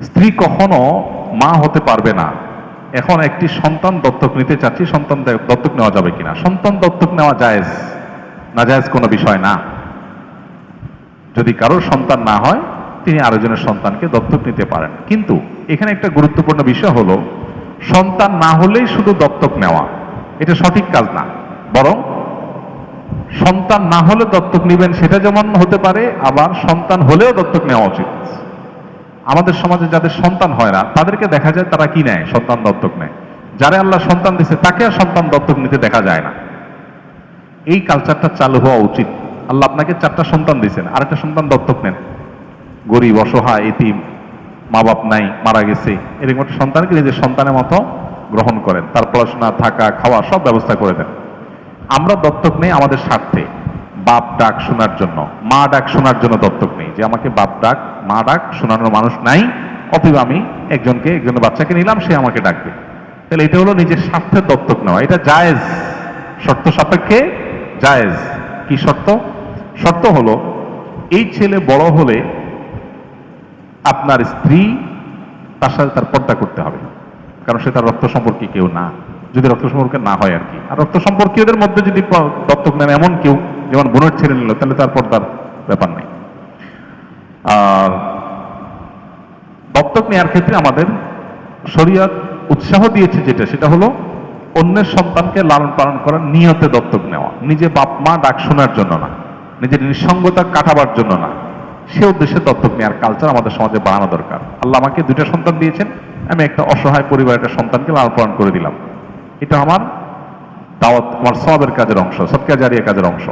স্ত্রী কখনো মা হতে পারবে না। এখন একটি সন্তান দত্তক নিতে চাচ্ছি, সন্তান দত্তক নেওয়া যাবে কিনা? সন্তান দত্তক নেওয়া জায়েজ, না জায়েজ কোনো বিষয় না। যদি কারোর সন্তান না হয় তিনি আরেকজনের সন্তানকে দত্তক নিতে পারেন। কিন্তু এখানে একটা গুরুত্বপূর্ণ বিষয় হলো, সন্তান না হলেই শুধু দত্তক নেওয়া এটা সঠিক কাজ না। বরং সন্তান না হলে দত্তক নেবেন সেটা যেমন হতে পারে, আবার সন্তান হলেও দত্তক নেওয়া উচিত। আমাদের সমাজে যাদের সন্তান হয় না তাদেরকে দেখা যায় তারা কি নেয়? সন্তান দত্তক নেয়। যারা আল্লাহ সন্তান দিচ্ছে তাকে আর সন্তান দত্তক নিতে দেখা যায় না। এই কালচারটা চালু হওয়া উচিত। আল্লাহ আপনাকে 4টা সন্তান দিয়েছেন, আরেকটা সন্তান দত্তক নেন। গরিব, অসহায়, এতিম, মা বাপ নাই, মারা গেছে, এরকম একটা সন্তানকে নিজের সন্তানের মতো গ্রহণ করেন, তার পড়াশোনা, থাকা, খাওয়া সব ব্যবস্থা করে দেন। আমরা দত্তক নেই আমাদের স্বার্থে, বাপ ডাক শোনার জন্য, মা ডাক শোনার জন্য দত্তক নেই, যে আমাকে বাপ ডাক মা ডাক শোনানোর মানুষ নাই, অতএব আমি একজনের বাচ্চাকে নিলাম, সে আমাকে ডাকবে। তাহলে এটা হলো নিজের স্বার্থের দত্তক নেওয়া। এটা জায়েজ, শর্ত সাপেক্ষে জায়েজ। কি শর্ত? শর্ত হলো এই ছেলে বড় হলে আপনার স্ত্রী তার সাথে তার পর্দা করতে হবে, কারণ সে তার রক্ত সম্পর্কে কেউ না, যদি রক্ত সম্পর্কে না হয় আর কি। আর রক্ত সম্পর্কীয়দের মধ্যে যদি দত্তক নেন এমন কেউ, যেমন বোনের ছেলে নিল, তাহলে তার পর্দার ব্যাপার নেই। আর দত্তক নেওয়ার ক্ষেত্রে আমাদের শরীয়ত উৎসাহ দিয়েছে যেটা, সেটা হলো অন্যের সন্তানকে লালন পালন করার নিয়তে দত্তক নেওয়া, নিজে বাপ মা ডাক শোনার জন্য না, নিজের নিঃসঙ্গতা কাটাবার জন্য না, সে উদ্দেশ্যে দত্তক নেওয়ার কালচার আমাদের সমাজে বাড়ানো দরকার। আল্লাহ আমাকে 2টা সন্তান দিয়েছেন, আমি একটা অসহায় পরিবারের একটা সন্তানকে লালন পালন করে দিলাম, এটা আমার দাওয়াত, আমার সওয়াবের কাজের অংশ, সদকা জারিয়া কাজের অংশ,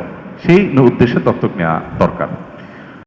সেই উদ্দেশ্যে দত্তক নেওয়া দরকার।